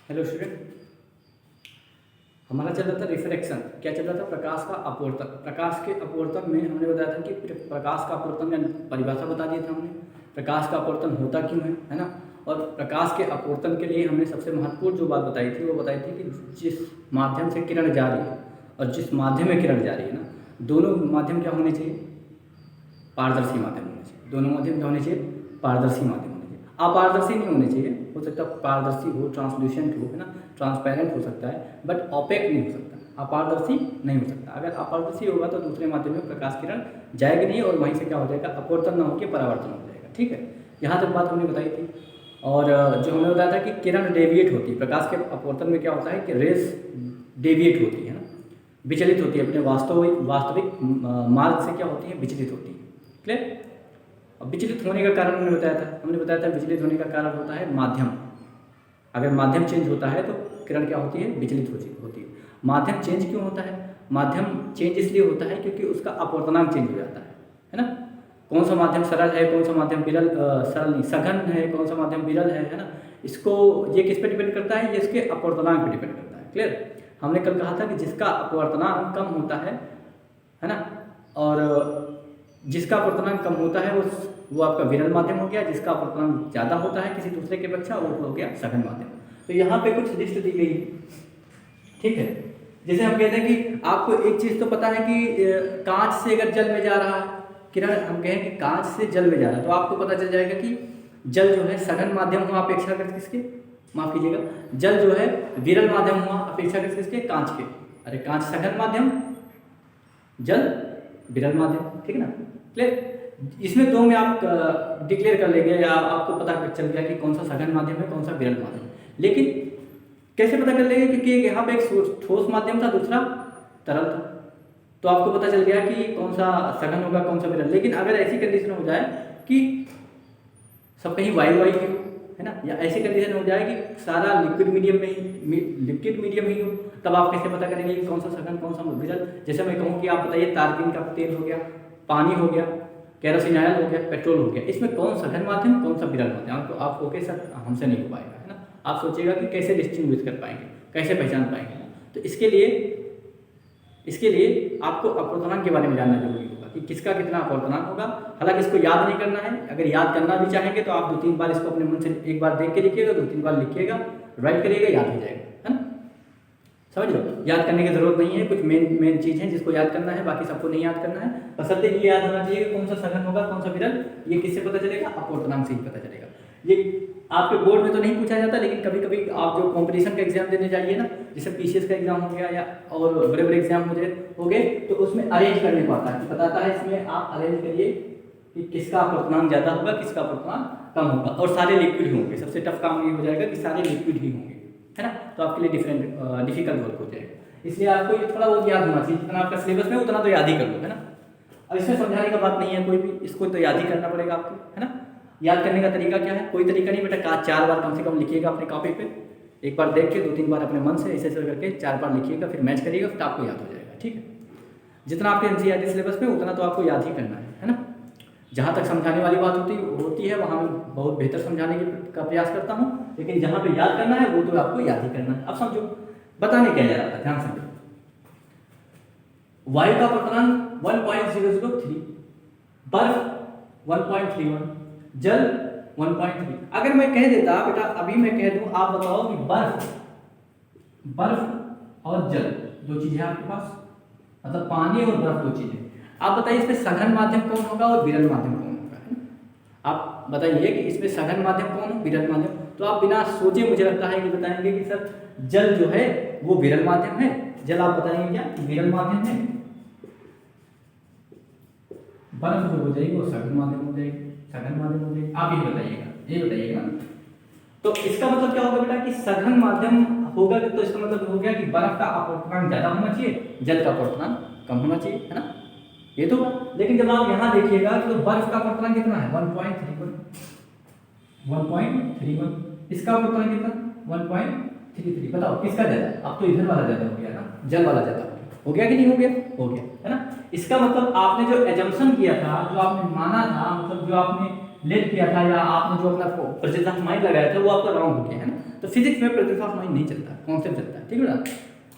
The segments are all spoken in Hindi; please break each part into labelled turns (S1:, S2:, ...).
S1: Hello student. हमारा चल रहा था रिफ्रैक्शन। क्या चल रहा था? प्रकाश का अपवर्तन। प्रकाश के अपवर्तन में हमने बताया था कि प्रकाश का अपवर्तन का परिभाषा बता दी थी हमने। प्रकाश का अपवर्तन होता क्यों है ना। और प्रकाश के अपवर्तन के लिए हमने सबसे महत्वपूर्ण जो बात बताई थी वो बताई थी कि जिस माध्यम से किरण जा रही है और जिस माध्यम में किरण जा रही है ना, दोनों माध्यम क्या होने चाहिए? पारदर्शी माध्यम होने चाहिए। दोनों माध्यम क्या होने चाहिए? पारदर्शी माध्यम होने चाहिए। अपारदर्शी नहीं होने चाहिए। हो सकता है पारदर्शी हो, ट्रांसल्यूसेंट हो, है ना, ट्रांसपेरेंट हो सकता है, बट ओपेक नहीं हो सकता, अपारदर्शी नहीं हो सकता। अगर अपारदर्शी होगा तो दूसरे माध्यम में प्रकाश किरण जाएगी नहीं और वहीं से क्या हो जाएगा? अपवर्तन न होकर परावर्तन हो जाएगा। ठीक है, यहाँ तक बात हमने बताई थी। और जो हमने बताया था कि किरण डेविएट होती है। प्रकाश के अपवर्तन में क्या होता है कि रेस डेविएट होती है ना, विचलित होती है, अपने वास्तविक मार्ग से क्या होती है? विचलित होती है। क्लियर? अब विचलित होने का कारण हमने बताया था विचलित होने का कारण होता है माध्यम। अगर माध्यम चेंज होता है तो किरण क्या होती है? विचलित होती है। माध्यम चेंज क्यों होता है? माध्यम चेंज इसलिए होता है क्योंकि उसका अपवर्तनांक चेंज हो जाता है ना। कौन सा माध्यम सरल है, कौन सा माध्यम विरल, सरल नहीं सघन है, कौन सा माध्यम विरल है ना। इसको ये किस पे डिपेंड करता है? ये इसके अपवर्तनांक पे डिपेंड करता है। क्लियर? हमने कल कहा था कि जिसका अपवर्तनांक कम होता है ना, और जिसका अपवर्तनांक कम होता है वो आपका विरल माध्यम हो गया। जिसका अपवर्तनांक ज़्यादा होता है किसी दूसरे की अपेक्षा वो हो गया सघन माध्यम। तो यहाँ पे कुछ लिस्ट दी गई है। ठीक है, जैसे हम कहते हैं कि आपको एक चीज़ तो पता है कि कांच से अगर जल में जा रहा है किरण, हम कहें कि कांच से जल में जा रहा है तो आपको पता चल जाएगा कि जल जो है सघन माध्यम हुआ अपेक्षाकृत किसके, माफ कीजिएगा, जल जो है विरल माध्यम हुआ अपेक्षाकृत किसके? कांच के। अरे कांच सघन माध्यम, जल विरल माध्यम। ठीक है ना। क्लियर? इसमें दो में आप डिक्लेयर कर लेंगे या आपको पता चल गया कि कौन सा सघन माध्यम है, कौन सा विरल माध्यम है। लेकिन कैसे पता कर लेंगे? क्योंकि यहाँ पे एक ठोस माध्यम था, दूसरा तरल था, तो आपको पता चल गया कि कौन सा सघन होगा, कौन सा विरल। लेकिन अगर ऐसी कंडीशन हो जाए कि सब कहीं वायु वायु ही हो, है ना, या ऐसी कंडीशन हो जाए कि सारा लिक्विड मीडियम में ही लिक्विड मीडियम ही हो, तब आप कैसे पता करेंगे कि कौन सा सघन कौन सा विरल? जैसे मैं कहूँ कि आप बताइए तारपीन का तेल हो गया, पानी हो गया, केरोसिन ऑयल हो गया, पेट्रोल हो गया, इसमें कौन सघन माध्यम कौन सा विरल माध्यम? तो आप ओके सर हमसे नहीं हो पाएगा, है ना। आप सोचिएगा कि कैसे डिस्टिंग्विश कर पाएंगे, कैसे पहचान पाएंगे। तो इसके लिए आपको अपवर्तनांक के बारे में जानना जरूरी होगा कि किसका कितना अपवर्तनांक होगा। हालांकि इसको याद नहीं करना है, अगर याद करना भी चाहेंगे तो आप 2-3 बार इसको अपने मन से एक बार देख के लिखिएगा, 2-3 बार लिखिएगा, राइट करिएगा, याद हो जाएगा, है ना। समझ लो, याद करने की जरूरत नहीं है। कुछ मेन चीज़ है जिसको याद करना है, बाकी सबको नहीं याद करना है। बशर्ते ये याद होना चाहिए कि कौन सा सघन होगा, कौन सा विरल। ये किससे पता चलेगा? अपवर्तनांक से ही पता चलेगा। ये आपके बोर्ड में तो नहीं पूछा जाता, लेकिन कभी कभी आप जो कॉम्पिटिशन का एग्जाम देने जाइए ना, जैसे पीसीएस का एग्जाम हो गया या और बड़े बड़े एग्जाम हो गए, तो उसमें अरेंज करने को आता है, बताता है इसमें आप अरेंज करिए कि किसका अपवर्तनांक ज़्यादा होगा, किसका अपवर्तनांक कम होगा, और सारे लिक्विड ही होंगे। सबसे टफ काम ये हो जाएगा कि सारे लिक्विड ही होंगे, है ना। तो आपके लिए डिफिकल्ट वर्क हो जाएगा। इसलिए आपको ये थोड़ा बहुत याद होना चाहिए, जितना आपका सिलेबस में उतना तो याद ही कर लो, है ना। अब इसमें समझाने का बात नहीं है कोई भी, इसको तो याद ही करना पड़ेगा आपको, है ना। याद करने का तरीका क्या है? कोई तरीका नहीं बेटा, 4 बार कम से कम लिखिएगा अपने कॉपी पे। एक बार देख के 2-3 बार अपने मन से ऐसे करके 4 बार लिखिएगा, फिर मैच करिएगा, फिर आपको याद हो जाएगा। ठीक है, जितना आपके एनसीईआरटी सिलेबस में उतना तो आपको याद ही करना है ना। जहाँ तक समझाने वाली बात होती है वहाँ मैं बहुत बेहतर समझाने का प्रयास करता हूँ, लेकिन जहाँ पे याद करना है वो तो आपको याद ही करना है। अब समझो बताने क्या जा रहा था, ध्यान समझो। वायु का अपवर्तनांक 1.003, बर्फ 1.31, जल 1.3। अगर मैं कह देता बेटा, अभी मैं कह दूं, आप बताओ कि बर्फ और जल दो चीजें आपके पास, मतलब पानी और बर्फ दो चीजें। आप बताइए इसमें सघन माध्यम कौन होगा और विरल माध्यम कौन होगा, है ना। आप बताइए कि इसमें सघन माध्यम कौन है, विरल माध्यम। तो आप बिना सोचे मुझे लगता है कि बताएंगे कि सर जल जो है वो विरल माध्यम है। जल आप बताएंगे क्या? विरल माध्यम है। बर्फ जो हो जाएगी वो सघन माध्यम हो जाएगी, सघन माध्यम हो जाएगी। आप ये बताइएगा। तो इसका मतलब क्या होगा बेटा कि सघन माध्यम होगा, तो इसका मतलब हो गया कि बर्फ का अपवर्तनांक ज्यादा होना चाहिए, जल का अपवर्तनांक कम होना चाहिए, है ना। ये तो लेकिन जब आप यहाँ देखिएगा तो बर्फ का अपवर्तनांक कितना है? 1.31। इसका अपवर्तनांक कितना? 1.33। बताओ किसका ज्यादा? अब तो इधर वाला ज्यादा हो गया ना, जल वाला ज्यादा हो गया कि नहीं हो गया? हो गया, है ना। इसका मतलब आपने जो एजम्पशन किया था, जो आपने माना था, मतलब जो आपने लेट किया था या आपने जो अपना प्रेजेंस ऑफ माइंड लगाया था वो आपका रॉन्ग हो गया है ना। तो फिजिक्स में प्रेजेंस ऑफ माइंड नहीं चलता, कॉन्सेप्ट चलता है, ठीक है ना।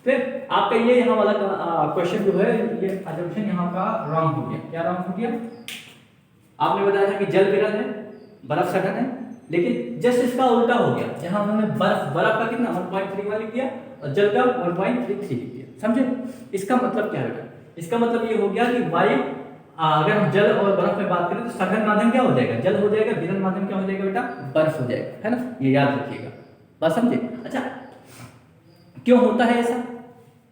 S1: फिर आपका ये यहाँ वाला क्वेश्चन जो है ये अजम्पशन यहाँ का रॉन्ग हो गया। क्या रॉन्ग हो गया? आपने बताया था कि जल विरल है, बर्फ सघन है, लेकिन जस्ट इसका उल्टा हो गया। यहाँ उन्होंने बर्फ का कितना 1.31 लिख दिया और जल का 1.33 लिख दिया। समझे? इसका मतलब क्या है? इसका मतलब ये हो गया कि वायु, अगर हम जल और बर्फ में बात करें तो सघन माध्यम क्या हो जाएगा? जल हो जाएगा, विरल माध्यम क्या हो जाएगा बेटा? बर्फ हो जाएगा, है ना। ये याद रखिएगा, बात समझे? अच्छा, क्यों होता है ऐसा?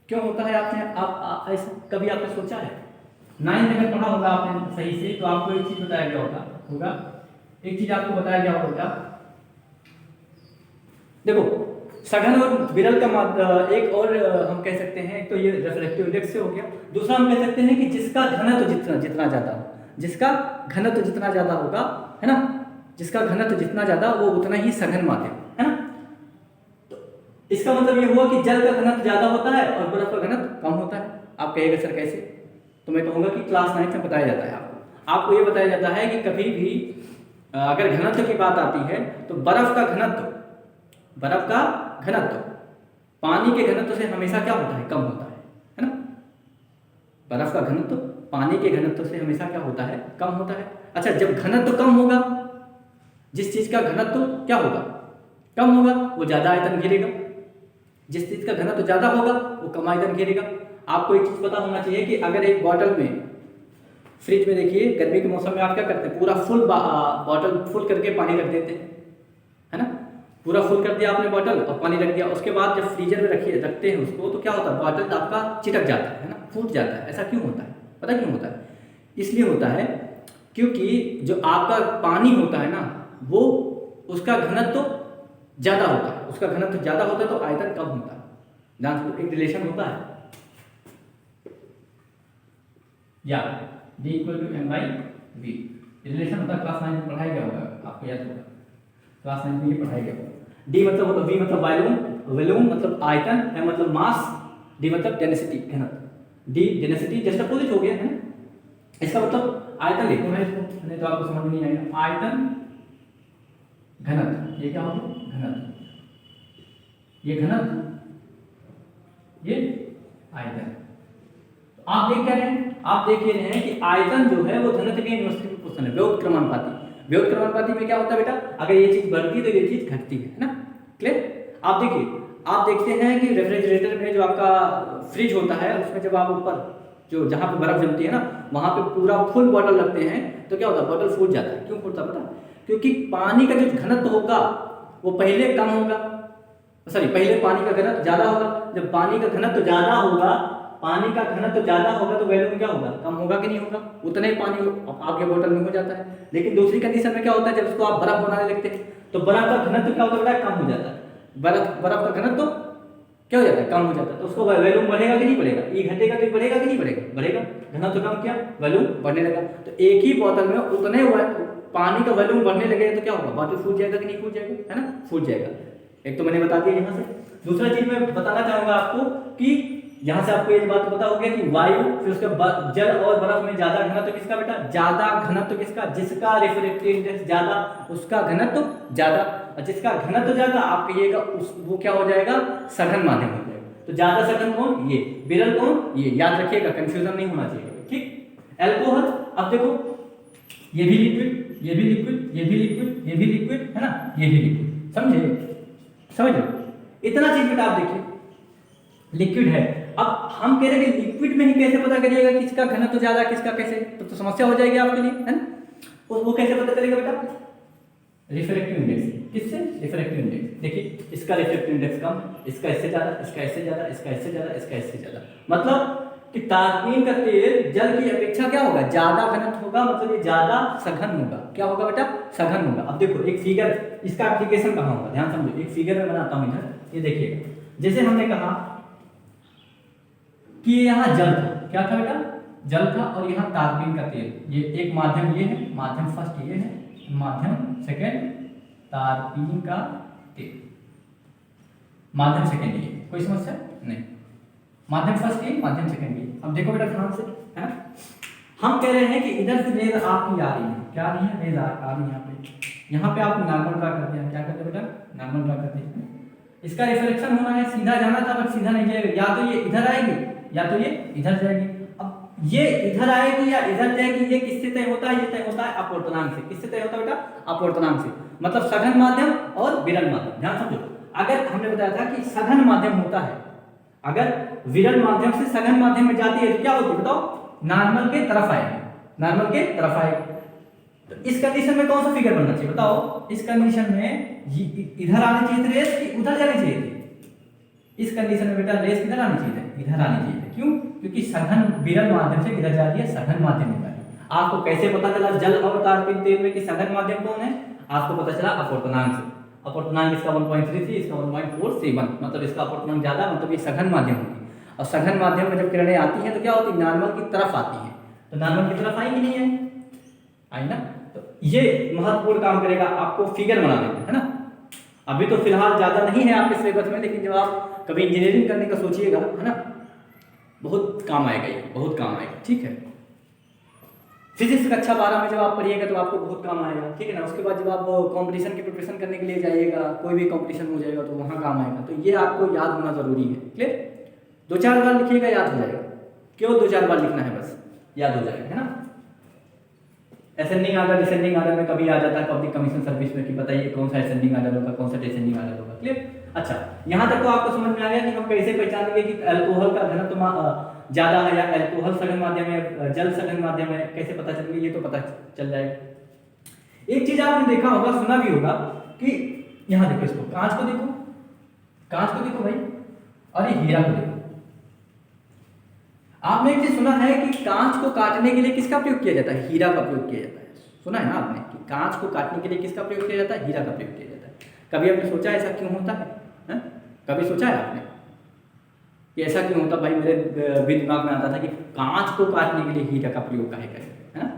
S1: क्यों होता है? आप ऐसा कभी आपने सोचा है? 9th में पढ़ा होगा आपने सही से, तो आपको एक चीज बताया गया होगा एक चीज आपको बताया गया होगा। देखो, सघन और विरल का एक और हम कह सकते हैं, तो ये रिफ्रैक्टिव इंडेक्स से हो गया। दूसरा हम कह सकते हैं कि जिसका घनत्व जितना ज्यादा हो, जिसका घनत्व जितना ज्यादा होगा, है ना, जिसका घनत्व जितना ज्यादा वो उतना ही सघन माध्यम, है ना। तो इसका मतलब ये हुआ कि जल का घनत्व ज्यादा होता है और बर्फ का घनत्व कम होता है। आप कहिएगा सर कैसे? तो मैं कहूंगा कि क्लास 9 में बताया जाता है आपको ये बताया जाता है कि कभी भी अगर घनत्व की बात आती है तो बर्फ का घनत्व पानी के घनत्व से हमेशा क्या होता है? कम होता है ना। बर्फ का घनत्व पानी के घनत्व से हमेशा क्या होता है? कम होता है। अच्छा, जब घनत्व कम होगा, जिस चीज का घनत्व क्या होगा? कम होगा, वो ज्यादा आयतन घेरेगा। जिस चीज का घनत्व ज्यादा होगा वो कम आयतन घेरेगा। आपको एक चीज पता होना चाहिए कि अगर एक बॉटल में, फ्रिज में देखिए गर्मी के मौसम में आप क्या करते हैं? पूरा फुल बॉटल फुल करके पानी रख देते हैं, है ना। पूरा फुल कर दिया आपने बॉटल और पानी रख दिया। उसके बाद जब फ्रीजर में रखते हैं उसको, तो क्या होता है? बॉटल आपका चिटक जाता है ना, फूट जाता है। ऐसा क्यों होता है? पता क्यों होता है? इसलिए होता है क्योंकि जो आपका पानी होता है ना, वो उसका घनत्व ज्यादा होता है। उसका घनत्व ज्यादा होता है तो आयतन कम होता है। ध्यान से, एक रिलेशन होता है या D = m/v रिलेशन होता है। क्लास 9 में पढ़ाया गया होगा, आपको याद होगा, क्लास 9 में ये पढ़ाया गया होगा। D मतलब V मतलब वॉल्यूम मतलब आयतन, M मतलब मास, D मतलब डेंसिटी, घनत्व। D डेंसिटी जस्ट अपोजिट हो गया है ना। इसका मतलब आयतन लिखो मैं इसको, नहीं तो आपको समझ नहीं आएगा। आयतन घनत्व, ये क्या होगा? घनत्व, ये घनत्व, ये आयतन। आप देख क्या रहे हैं? आप देख रहे हैं कि आयतन जो है वो घनत्व के इनवर्सली प्रोपोर्शनल है, व्युत्क्रमानुपाती। व्युत्क्रमानुपाती में क्या होता है बेटा? अगर ये चीज बढ़ती है तो ये चीज घटती है ना। क्लियर? आप देखिए, आप देखते हैं कि रेफ्रिजरेटर में जो आपका फ्रिज होता है उसमें जब आप ऊपर जो जहाँ पे बर्फ जमती है ना, वहां पे पूरा फुल बॉटल रखते हैं तो क्या होता है? बॉटल फूट जाता है। क्यों फूटता है बेटा? क्योंकि पानी का जो घनत्व होगा वो पहले कम होगा, पहले पानी का घनत्व ज्यादा होगा। जब पानी का घनत्व ज्यादा होगा, पानी का घनत्व ज्यादा होगा तो वॉल्यूम क्या होगा? कम होगा कि नहीं होगा? उतना ही पानी आपके बोतल में हो जाता है। लेकिन दूसरी कंडीशन में क्या होता है? जब उसको आप बर्फ बनाने लगते हैं तो बर्फ का घनत्व क्या होता है? कम हो जाता है। बर्फ का घनत्व क्या हो जाता है? कम हो जाता है। तो उसको वॉल्यूम बढ़ेगा कि नहीं बढ़ेगा? ये घटेगा तो बढ़ेगा कि नहीं बढ़ेगा? बढ़ेगा। घनत्व कम किया, वॉल्यूम बढ़ने लगा। तो एक ही बोतल में उतने पानी का वॉल्यूम बढ़ने लगेगा तो क्या होगा? बोतल फूट जाएगा कि नहीं फूट जाएगा? है ना, फूट जाएगा। एक तो मैंने बता दिया यहाँ से। दूसरा चीज मैं बताना चाहूंगा आपको कि यहां से आपको ये बात पता हो गया कि वायु, फिर उसका जल और बर्फ में ज्यादा घनत्व किसका बेटा? ज्यादा घनत्व किसका? जिसका रिफ्रैक्टिव इंडेक्स ज्यादा उसका घनत्व ज्यादा, और जिसका घनत्व ज्यादा आप कहिएगा वो क्या हो जाएगा? सघन माध्यम हो जाएगा। तो ज्यादा सघन कौन? ये। विरल कौन? ये। याद रखिएगा, कंफ्यूजन नहीं होना चाहिए, ठीक। एल्कोहल, अब देखो ये भी लिक्विड, ये भी लिक्विड, ये भी लिक्विड, ये भी लिक्विड, है ना, ये भी लिक्विड। समझ लो इतना चीज बेटा। आप देखिए लिक्विड है। अब हम कह रहे हैं कि लिक्विड में ही कैसे पता करिएगा किसका घनत्व ज्यादा किसका कैसे? तो समस्या हो जाएगी आपके लिए, है ना। वो कैसे पता चलेगा बेटा? Refractive index. किससे? Refractive index. देखिए इसका रिफ्रैक्टिव इंडेक्स कम, इसका इससे ज्यादा, इसका इससे ज्यादा, इसका इससे ज्यादा, इसका इससे ज्यादा। मतलब कि तारपीन का तेल जल की अपेक्षा क्या होगा? ज्यादा घनत्व होगा, मतलब ये ज्यादा सघन होगा। क्या होगा बेटा? सघन होगा। अब देखो एक फिगर, इसका एप्लीकेशन कहाँ होगा? ध्यान समझो, एक फिगर में बनाता हूं इधर, ये देखिएगा। जैसे हमने कहा कि यहाँ जल था, क्या था बेटा? जल था, और यहाँ तारपीन का तेल। ये एक माध्यम ये है, माध्यम फर्स्ट ये है, माध्यम सेकेंड तारपीन का तेल, माध्यम सेकेंड ये। कोई समस्या नहीं? माध्यम फर्स्ट ये, माध्यम सेकेंड ये। अब देखो बेटा ध्यान से, है ना, हम कह रहे हैं कि इधर से रेज आपकी आ रही है, क्या आ रही है, रेज आ रही है यहाँ पे आप नॉर्मल ड्रा करते हैं, क्या करते हैं बेटा, नॉर्मल ड्रा करते हैं। इसका रिफ्लेक्शन होना है, सीधा जाना था बट सीधा नहीं जाएगा, या तो ये इधर आएगी या तो ये इधर जाएगी। अब ये इधर आएगी या इधर जाएगी, ये किससे तय होता है, ये तय होता है अपवर्तनांक से। किससे तय होता है बेटा, अपवर्तनांक से, मतलब सघन माध्यम और विरल माध्यम। ध्यान समझो, अगर हमने बताया था कि सघन माध्यम होता है, अगर विरल माध्यम से सघन माध्यम में जाती है तो क्या होती है बताओ, नॉर्मल के तरफ आएगी, नॉर्मल के तरफ आएगी। तो इस कंडीशन में कौन सा फिगर बनना चाहिए बताओ, इस कंडीशन में इधर आनी चाहिए थी रेस कि उधर जानी चाहिए थी। इस कंडीशन में बेटा रेस किधर आनी चाहिए थी, इधर आनी चाहिए थी। क्यों, क्योंकि सघन विरल माध्यम से किधर जा रही है, सघन माध्यम में जा रही है। आपको कैसे पता चला जल और तारपीन तेल में कि सघन माध्यम कौन है, आपको पता चला अपवर्तनांक से। अपवर्तनांक इसका 1.33, इसका 1.47, मतलब इसका अपवर्तनांक ज्यादा, मतलब ये सघन माध्यम होगी। और सघन माध्यम में जब किरणें आती हैं तो क्या होती है, नॉर्मल की तरफ आती है। तो नॉर्मल की तरफ आई कि नहीं है, आई ना। तो ये महत्वपूर्ण काम करेगा आपको फिगर बनाने में, है ना। अभी तो फिलहाल ज्यादा नहीं है आपके सिलेबस में, लेकिन जब आप कभी इंजीनियरिंग करने का सोचिएगा, है ना, बहुत काम आएगा ये, बहुत काम आएगा, ठीक है। फिजिक्स कक्षा 12 में जब आप पढ़िएगा तो आपको बहुत काम आएगा, ठीक है ना। उसके बाद जब आप कंपटीशन की प्रिपरेशन करने के लिए जाइएगा, कोई भी कंपटीशन हो जाएगा तो वहाँ काम आएगा। तो ये आपको याद होना जरूरी है, क्लियर। 2-4 बार लिखिएगा, याद हो जाएगा। क्यों 2-4 बार लिखना है, बस याद हो जाएगा, है ना। असेंडिंग आर्डर डिसेंडिंग आर्डर में कभी आ जाता है पब्लिक कमीशन सर्विस में कि बताइए कौन सा असेंडिंग आर्डर होगा, कौन सा डिसेंडिंग आर्डर होगा, क्लियर। अच्छा, यहाँ तक तो आपको समझ में आ गया कि हम कैसे पहचानेंगे कि अल्कोहल का घनत्व ज्यादा है या अल्कोहल सघन माध्यम है, जल सघन माध्यम है, कैसे पता चलेगा, ये तो पता चल जाएगा। एक चीज आपने देखा होगा, सुना भी होगा कि यहाँ देखो, इसको कांच को देखो, कांच को देखो भाई, और ये हीरा को देखो। आपने एक चीज सुना है कि कांच को काटने के लिए किसका प्रयोग किया जाता है, हीरा का प्रयोग किया जाता है। सुना है ना आपने कि कांच को काटने के लिए किसका प्रयोग किया जाता है, हीरा का प्रयोग किया जाता है। कभी आपने सोचा ऐसा क्यों होता है? कभी सोचा है आपने कि ऐसा क्यों होता? भाई मेरे भी दिमाग में आता था कि कांच को काटने के लिए हीरा का प्रयोग काहे करें, है ना।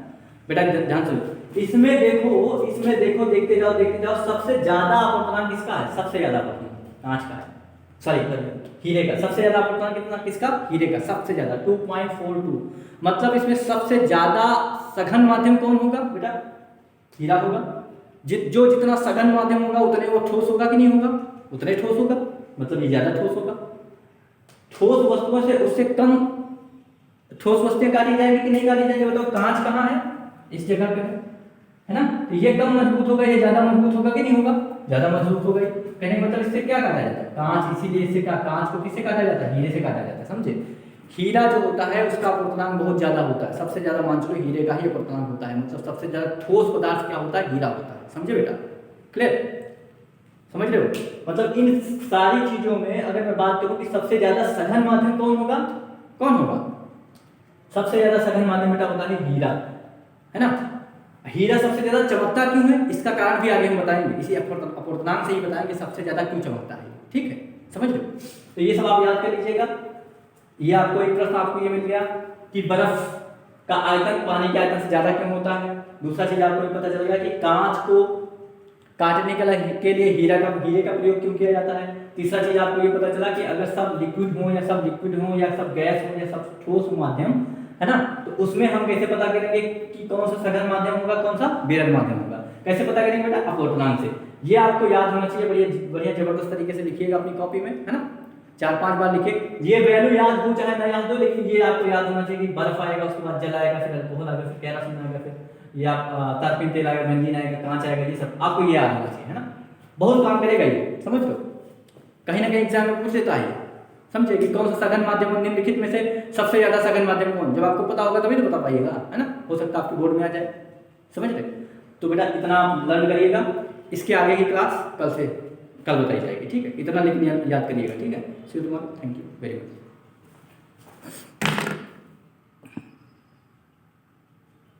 S1: बेटा ध्यान से इसमें देखो, देखते जाओ, सबसे ज्यादा अपवर्तनांक किसका है, सबसे ज्यादा अपवर्तनांक कांच का है, सॉरी हीरे का। सबसे ज्यादा अपवर्तनांक कितना किसका, हीरे का, सबसे ज्यादा 2.42। मतलब इसमें सबसे ज्यादा सघन माध्यम कौन होगा बेटा, हीरा होगा। जो जितना सघन माध्यम होगा उतने वो ठोस होगा कि नहीं होगा, उतने ठोस होगा, मतलब ये ज्यादा ठोस होगा। ठोस वस्तुओं से उससे कम ठोस वस्तुएं काटी जाएगी कि नहीं काटी जाएगी बताओ। कांच कहाँ है, इस जगह पे है ना। तो ये कम मजबूत होगा, ये ज्यादा मजबूत होगा कि नहीं होगा, ज्यादा मजबूत होगा। कहने मतलब इससे क्या काटा जाता है, कांच। इसीलिए इससे कांच को किससे काटा जाता है, हीरे से काटा जाता है, समझे। हीरा जो होता है उसका अपवर्तनांक बहुत ज्यादा होता है, सबसे ज्यादा मान चलो हीरे का ही अपवर्तनांक होता है। मतलब सबसे ज्यादा ठोस पदार्थ क्या होता है, हीरा होता है, समझे बेटा, क्लियर, समझ रहे हो। मतलब इन सारी चीजों में अगर मैं बात करूं कि सबसे ज्यादा सघन माध्यम कौन होगा, कौन होगा, सबसे ज्यादा सघन माध्यम बेटा होता है हीरा, है ना। हीरा सबसे ज्यादा चमकता क्यों है, इसका कारण भी आगे हम बताएंगे, इसी अपवर्तनांक से ही बताएंगे सबसे ज्यादा क्यों चमकता है, ठीक है, समझ लो। तो ये सब आप याद कर लीजिएगा। ये आपको एक प्रश्न आपको ये मिल गया कि बर्फ का आयतन पानी के आयतन से ज्यादा क्यों होता है। दूसरा चीज आपको ये पता चलेगा कि कांच को काटने के लिए हीरे का प्रयोग क्यों किया जाता है। तीसरा चीज आपको ये पता चला कि अगर सब लिक्विड हो या सब गैस हो या सब ठोस माध्यम, है ना, तो उसमें हम कैसे पता करेंगे कि कौन सा सघन माध्यम होगा, कौन सा विरल माध्यम होगा। कैसे पता करेंगे बेटा, अपवर्तनांक से। ये आपको याद होना चाहिए, बढ़िया जबरदस्त तरीके से लिखिएगा अपनी कॉपी में, है ना। 4-5 बार लिखिए। ये वैल्यू याद हो चाहे ना याद हो, लेकिन ये आपको याद होना चाहिए कि बर्फ आएगा, उसके बाद जल आएगा, फिर अल्कोहल आएगा, फिर केरोसिन आएगा, फिर या तारपीन तेल आएगा, बेंजीन आएगा, कांच आएगा, ये सब आपको ये याद होना चाहिए, है ना। बहुत काम करेगा ये, समझ लो। कहीं ना कहीं एग्जाम में पूछ लेता है, समझे कि कौन सा सघन माध्यम निम्नलिखित में से सबसे ज्यादा सघन माध्यम कौन। जब आपको पता होगा तभी तो बता पाइएगा, है ना। हो सकता है आपके बोर्ड में आ जाए, समझ रहे। तो बेटा इतना लर्न करिएगा, इसके आगे की क्लास कल बताई जाएगी, ठीक है। इतना लेकिन याद करिएगा, ठीक है। See you tomorrow, thank you very much.